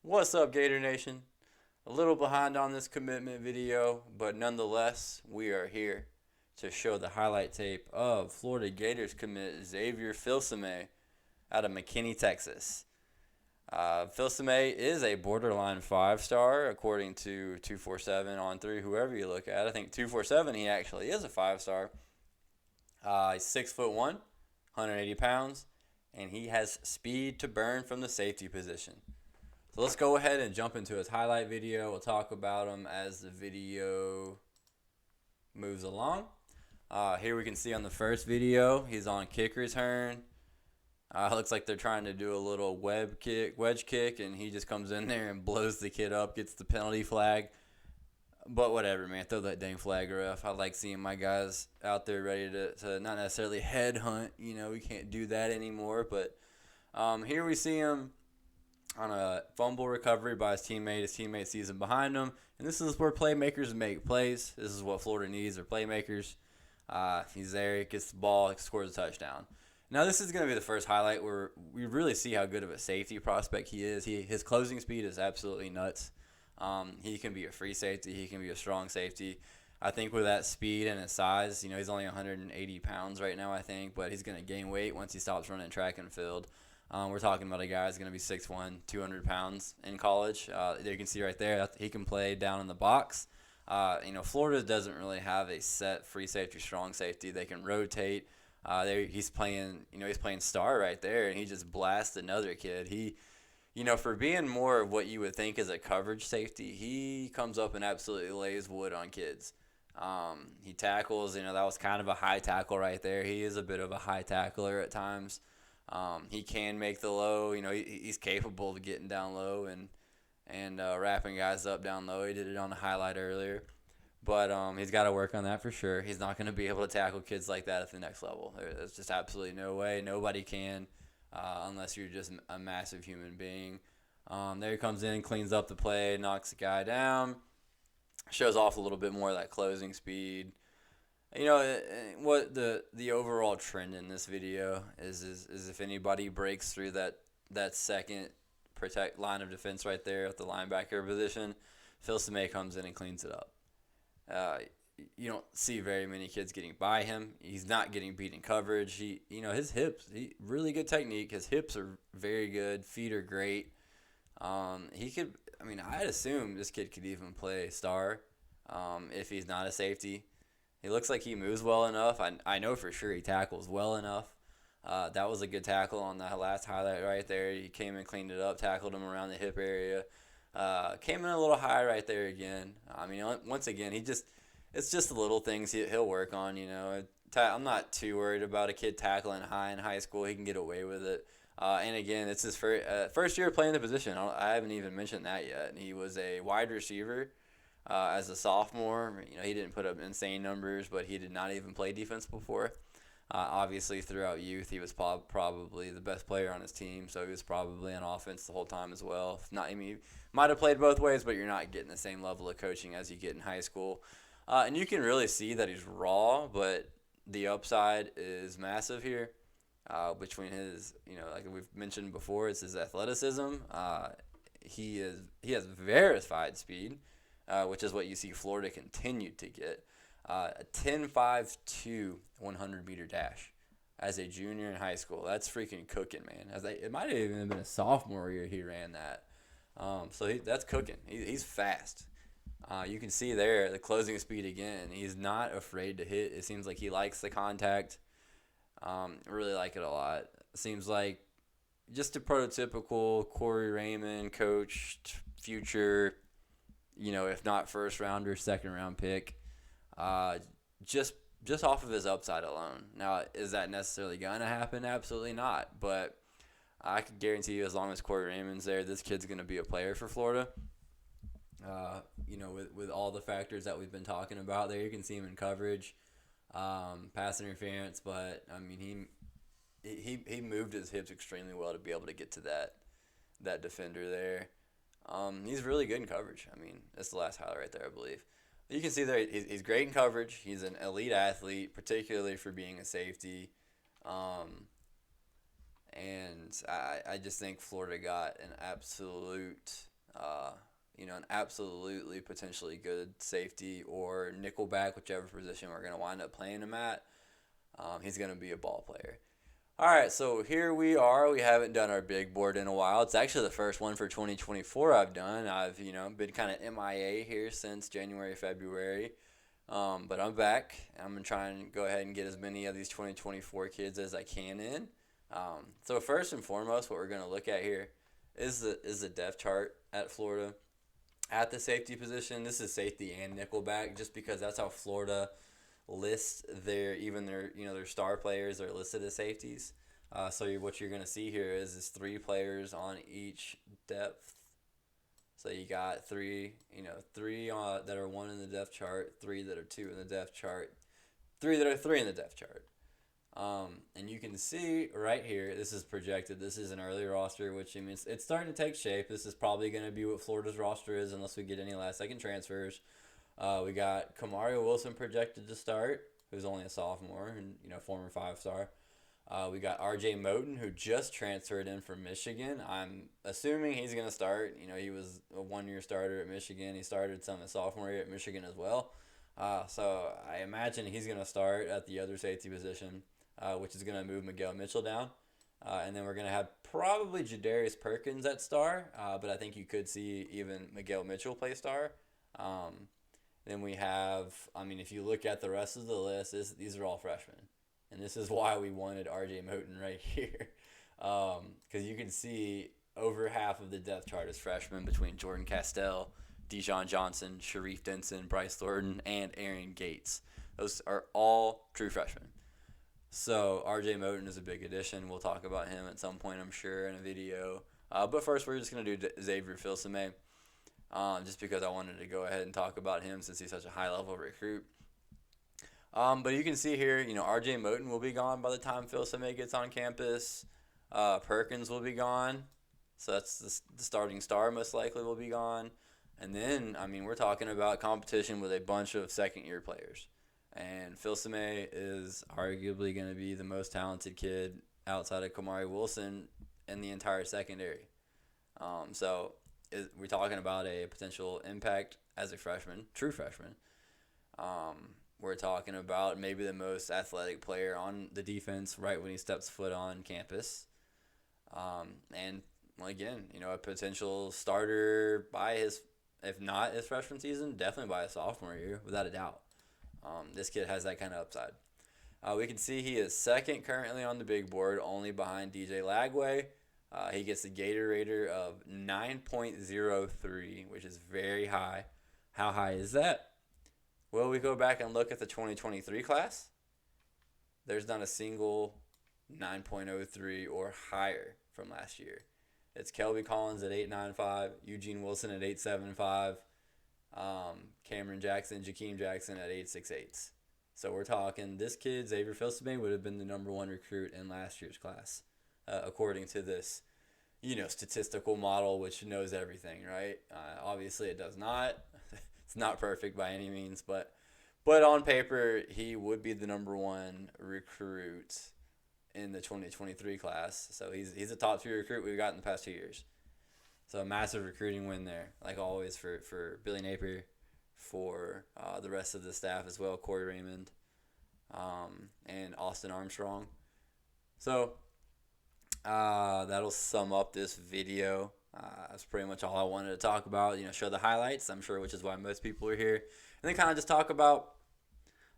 What's up, Gator Nation? A little behind on this commitment video, but nonetheless, we are here to show the highlight tape of Florida Gators commit Xavier Filsaime out of McKinney, Texas. Filsaime is a borderline 5-star according to 247 on 3, whoever you look at. I think 247 he actually is a 5-star. He's 6'1", 180 pounds, and he has speed to burn from the safety position. So let's go ahead and jump into his highlight video. We'll talk about him as the video moves along. Here we can see on the first video, he's on kick return. Looks like they're trying to do a little wedge kick, and he just comes in there and blows the kid up, gets the penalty flag. But whatever, man. Throw that dang flag, ref. I like seeing my guys out there ready to not necessarily headhunt. We can't do that anymore. But here we see him on a fumble recovery by his teammate. His teammate sees him behind him. And this is where playmakers make plays. This is what Florida needs, are playmakers. He's there. He gets the ball. He scores a touchdown. Now, this is going to be the first highlight where we really see how good of a safety prospect he is. His closing speed is absolutely nuts. He can be a free safety. He can be a strong safety. I think with that speed and his size, he's only 180 pounds right now, I think, but he's going to gain weight once he stops running track and field. We're talking about a guy who's going to be 6'1", 200 pounds in college. You can see right there, he can play down in the box. Florida doesn't really have a set free safety, strong safety. They can rotate. He's playing star right there, and he just blasts another kid. For being more of what you would think is a coverage safety, he comes up and absolutely lays wood on kids. He tackles. That was kind of a high tackle right there. He is a bit of a high tackler at times. He can make the low. He's capable of getting down low and wrapping guys up down low. He did it on the highlight earlier. But he's got to work on that for sure. He's not going to be able to tackle kids like that at the next level. There's just absolutely no way. Nobody can unless you're just a massive human being. There he comes in, cleans up the play, knocks the guy down, shows off a little bit more of that closing speed. What the overall trend in this video is if anybody breaks through that second protect line of defense right there at the linebacker position, Filsaime comes in and cleans it up. You don't see very many kids getting by him. He's not getting beat in coverage. His hips, really good technique. His hips are very good. Feet are great. I'd assume this kid could even play star if he's not a safety. He looks like he moves well enough. I know for sure he tackles well enough. That was a good tackle on that last highlight right there. He came and cleaned it up, tackled him around the hip area. Came in a little high right there again. Once again, it's just the little things he'll work on. I'm not too worried about a kid tackling high in high school. He can get away with it. And again, it's his first year playing the position. I haven't even mentioned that yet. He was a wide receiver as a sophomore. He didn't put up insane numbers, but he did not even play defense before. Obviously, throughout youth, he was probably the best player on his team, so he was probably on offense the whole time as well. He might have played both ways, but you're not getting the same level of coaching as you get in high school. And you can really see that he's raw, but the upside is massive here. Between his, like we've mentioned before, it's his athleticism. He has verified speed, which is what you see Florida continue to get. A 10.52 100-meter dash as a junior in high school. That's freaking cooking, man. It might have even been a sophomore year he ran that. That's cooking. He's fast. You can see there the closing speed again. He's not afraid to hit. It seems like he likes the contact. Really like it a lot. Seems like just a prototypical Corey Raymond coached future, if not first rounder, second round pick. Just off of his upside alone. Now, is that necessarily gonna happen? Absolutely not. But I can guarantee you, as long as Corey Raymond's there, this kid's gonna be a player for Florida. With all the factors that we've been talking about there, you can see him in coverage, pass interference, but he moved his hips extremely well to be able to get to that defender there. He's really good in coverage. That's the last highlight right there, I believe. You can see there he's great in coverage. He's an elite athlete, particularly for being a safety. And I just think Florida got an absolute An absolutely potentially good safety or nickelback, whichever position we're going to wind up playing him at. He's going to be a ball player. All right, so here we are. We haven't done our big board in a while. It's actually the first one for 2024 I've done. I've, been kind of MIA here since January, February. But I'm back. I'm going to try and go ahead and get as many of these 2024 kids as I can in. So first and foremost, what we're going to look at here is the depth chart at Florida. At the safety position, this is safety and nickelback, just because that's how Florida lists their star players are listed as safeties. So what you're going to see here is 3 players on each depth. So you got three that are 1 in the depth chart, 3 that are 2 in the depth chart, 3 that are 3 in the depth chart. And you can see right here, this is projected. This is an early roster, which means it's starting to take shape. This is probably going to be what Florida's roster is unless we get any last-second transfers. We got Kamario Wilson projected to start, who's only a sophomore and former 5-star. We got R.J. Moten, who just transferred in from Michigan. I'm assuming he's going to start. He was a 1-year starter at Michigan. He started some his sophomore year at Michigan as well. So I imagine he's going to start at the other safety position, which is going to move Miguel Mitchell down. And then we're going to have probably Jadarius Perkins at star, but I think you could see even Miguel Mitchell play star. Then we have, if you look at the rest of the list, these are all freshmen. And this is why we wanted R.J. Moten right here. Because you can see over half of the depth chart is freshmen between Jordan Castell, Dijon Johnson, Sharif Denson, Bryce Thornton, and Aaron Gates. Those are all true freshmen. So R.J. Moten is a big addition. We'll talk about him at some point, I'm sure, in a video. But first, we're just going to do Xavier Filsaime, just because I wanted to go ahead and talk about him since he's such a high-level recruit. But you can see here, R.J. Moten will be gone by the time Filsaime gets on campus. Perkins will be gone. So that's the starting star most likely will be gone. And then, we're talking about competition with a bunch of second-year players. And Filsaime is arguably going to be the most talented kid outside of Kamari Wilson in the entire secondary. So we're talking about a potential impact as a freshman, true freshman. We're talking about maybe the most athletic player on the defense right when he steps foot on campus. And, again, a potential starter by if not his freshman season, definitely by his sophomore year, without a doubt. This kid has that kind of upside. We can see he is second currently on the big board, only behind DJ Lagway. He gets a Gator rater of 9.03, which is very high. How high is that? Well, we go back and look at the 2023 class. There's not a single 9.03 or higher from last year. It's Kelby Collins at 8.95, Eugene Wilson at 8.75, Cameron Jackson, Jakeem Jackson at 8.68. So we're talking this kid, Xavier Filsaime, would have been the number 1 recruit in last year's class, according to this, statistical model which knows everything, right? Obviously, it does not. It's not perfect by any means, but on paper, he would be the number 1 recruit in the 2023 class. So he's a top 3 recruit we've got in the past 2 years. So a massive recruiting win there, like always for Billy Napier, for the rest of the staff as well, Corey Raymond, and Austin Armstrong. So that'll sum up this video. That's pretty much all I wanted to talk about. Show the highlights, I'm sure, which is why most people are here. And then kind of just talk about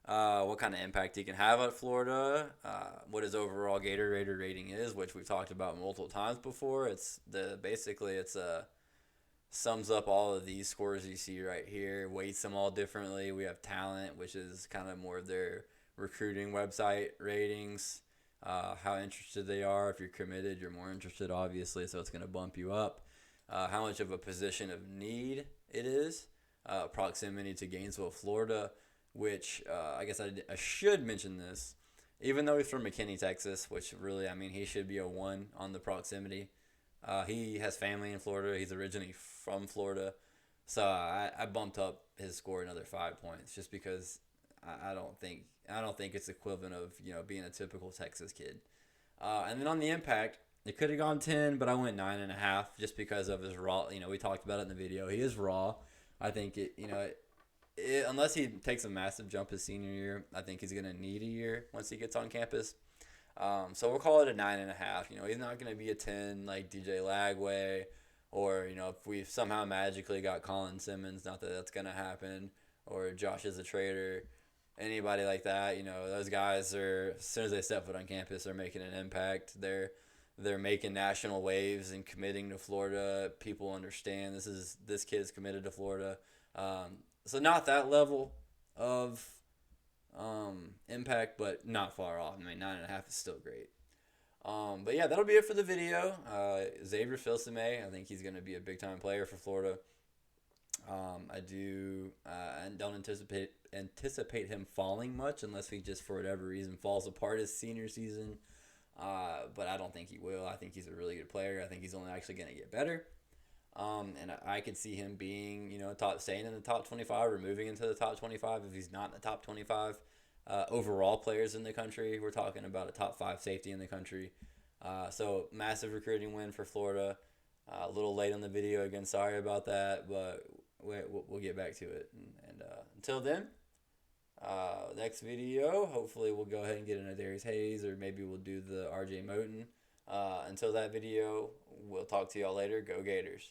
what kind of impact he can have at Florida, what his overall Gator rating is, which we've talked about multiple times before. It's sums up all of these scores you see right here, weights them all differently. We have talent, which is kind of more of their recruiting website ratings. How interested they are. If you're committed, you're more interested, obviously, so it's going to bump you up. How much of a position of need it is. Proximity to Gainesville, Florida, which I guess I should mention this. Even though he's from McKinney, Texas, which really, he should be a 1 on the proximity. He has family in Florida. He's originally from Florida. So I bumped up his score another 5 points just because I don't think it's equivalent of being a typical Texas kid. And then on the impact, It could have gone 10, but I went 9.5 just because of his raw. We talked about it in the video. He is raw. I think unless he takes a massive jump his senior year, I think he's gonna need a year once he gets on campus. So we'll call it a 9.5. He's not gonna be a 10 like DJ Lagway, or if we somehow magically got Colin Simmons. Not that that's gonna happen, or Josh is a traitor. Anybody like that, those guys are, as soon as they step foot on campus, are making an impact. They're making national waves and committing to Florida. People understand this kid's committed to Florida. So not that level of impact, but not far off. I mean, 9.5 is still great. But yeah, that'll be it for the video. Xavier Filsaime, I think he's going to be a big time player for Florida. I don't anticipate him falling much unless he just for whatever reason falls apart his senior season. But I don't think he will. I think he's a really good player. I think he's only actually going to get better. And I could see him being, staying in the top 25 or moving into the top 25 if he's not in the top 25 overall players in the country. We're talking about a top 5 safety in the country. So massive recruiting win for Florida. A little late on the video again. Sorry about that, but we'll get back to it. And until then, next video, hopefully we'll go ahead and get an Adarius Hayes, or maybe we'll do the RJ Moten. Until that video, we'll talk to y'all later. Go Gators.